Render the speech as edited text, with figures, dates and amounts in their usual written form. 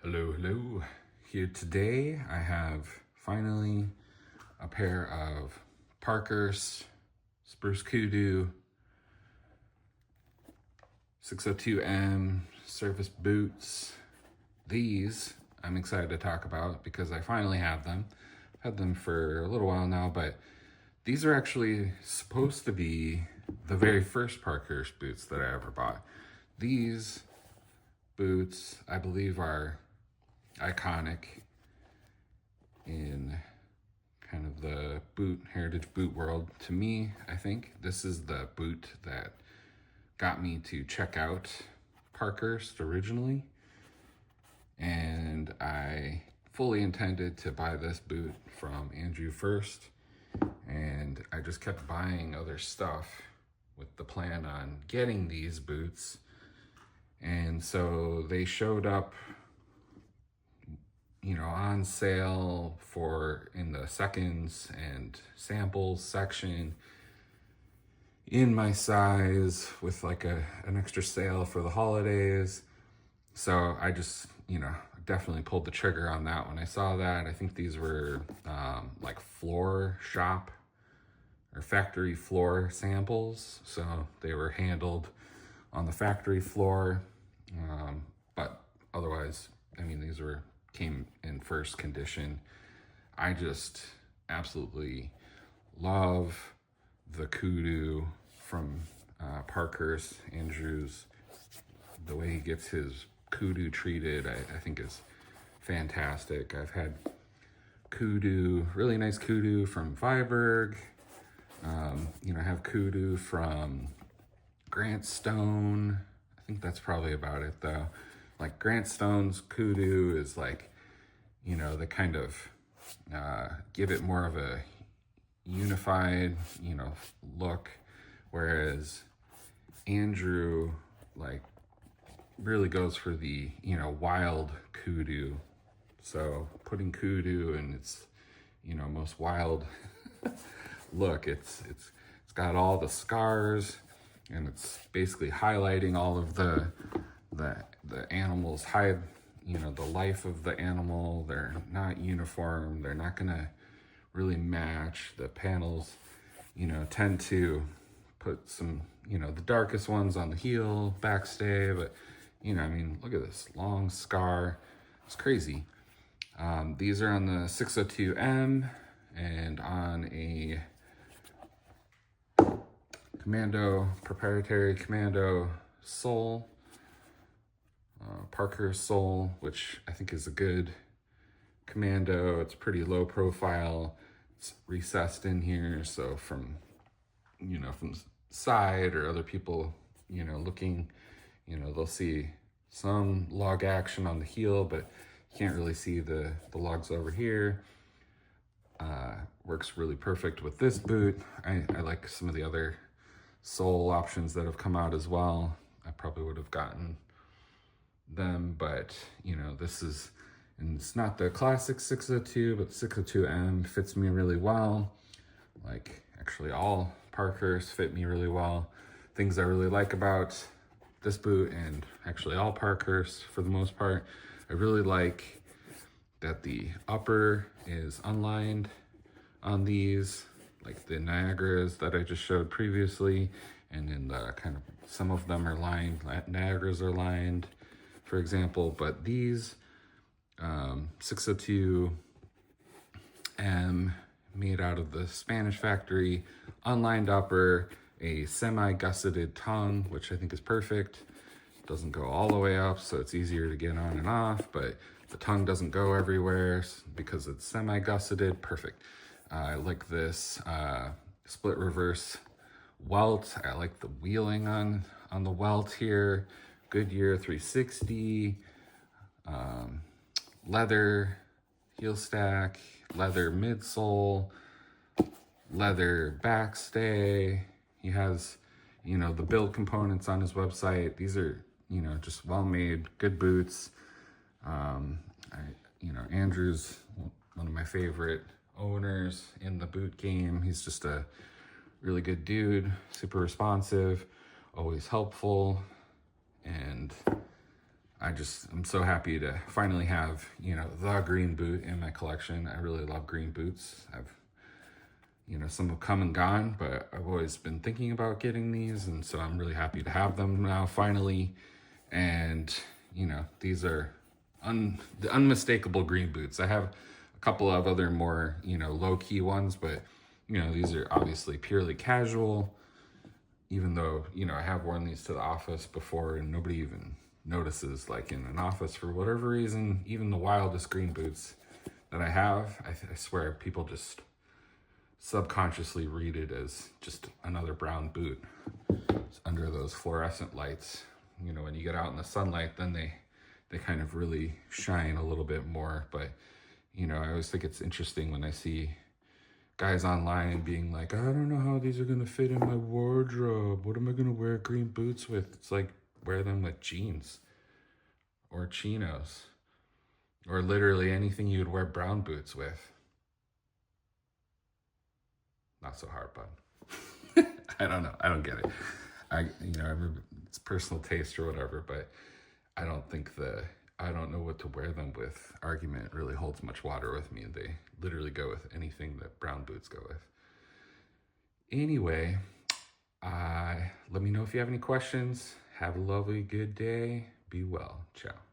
Hello. Here today I have finally a pair of Parkhurst Spruce Kudu 602M surface boots. These I'm excited to talk about because I finally have them. I've had them for a little while now, but these are actually supposed to be the very first Parkhurst boots that I ever bought. These boots, I believe, are iconic in kind of the heritage boot world. To me, I think this is the boot that got me to check out Parkhurst originally, and I fully intended to buy this boot from Andrew first, and I just kept buying other stuff with the plan on getting these boots. And so they showed up on sale in the seconds and samples section in my size with like an extra sale for the holidays. So I just, definitely pulled the trigger on that when I saw that. I think these were like floor shop or factory floor samples. So they were handled on the factory floor. But otherwise, these came in first condition. I just absolutely love the Kudu from Parkhurst. Andrew's, the way he gets his Kudu treated, I think is fantastic. I've had Kudu, really nice Kudu from Viberg. I have Kudu from Grant Stone. I think that's probably about it though. Like Grant Stone's Kudu is like, they kind of give it more of a unified, look, whereas Andrew like really goes for the, wild Kudu. So putting Kudu in its, most wild look, it's got all the scars, and it's basically highlighting all of the animals, the life of the animal. They're not uniform. They're not gonna really match. The panels, tend to put some, the darkest ones on the heel, backstay, but look at this long scar. It's crazy. These are on the 602M and on a proprietary Commando sole, Parkhurst sole, which I think is a good Commando. It's pretty low profile. It's recessed in here, so from the side or other people, looking, they'll see some lug action on the heel, but you can't really see the lugs over here. Works really perfect with this boot. I like some of the other sole options that have come out as well. I probably would have gotten them, but this is, and it's not the classic 602, but 602M fits me really well. Like actually all Parkhurst fit me really well. Things I really like about this boot, and actually all Parkhurst for the most part, I really like that the upper is unlined on these, like the Niagaras that I just showed previously, and then the kind of, some of them are lined, Niagaras are lined, for example, but these 602M made out of the Spanish factory, unlined upper, a semi-gusseted tongue, which I think is perfect. It doesn't go all the way up, so it's easier to get on and off, but the tongue doesn't go everywhere because it's semi-gusseted. Perfect. I like this split reverse welt. I like the wheeling on the welt here. Goodyear 360, leather heel stack, leather midsole, leather backstay. He has, the build components on his website. These are, just well-made, good boots. Andrew's one of my favorite owners in the boot game. He's just a really good dude, super responsive, always helpful, and I'm so happy to finally have, the green boot in my collection. I really love green boots. Some have come and gone, but I've always been thinking about getting these, and so I'm really happy to have them now finally. And these are the unmistakable green boots. I have a couple of other more low-key ones, but these are obviously purely casual, even though I have worn these to the office before and nobody even notices, like in an office for whatever reason. Even the wildest green boots that I have, I swear people just subconsciously read it as just another brown boot. It's under those fluorescent lights. When you get out in the sunlight, then they kind of really shine a little bit more. But I always think it's interesting when I see guys online being like, I don't know how these are gonna fit in my wardrobe. What am I gonna wear green boots with? It's like, wear them with jeans or chinos or literally anything you'd wear brown boots with. Not so hard, bud. I don't know. I don't get it. It's personal taste or whatever, but I don't think I don't know what to wear them with argument really holds much water with me. They literally go with anything that brown boots go with. Anyway, let me know if you have any questions. Have a lovely, good day. Be well. Ciao.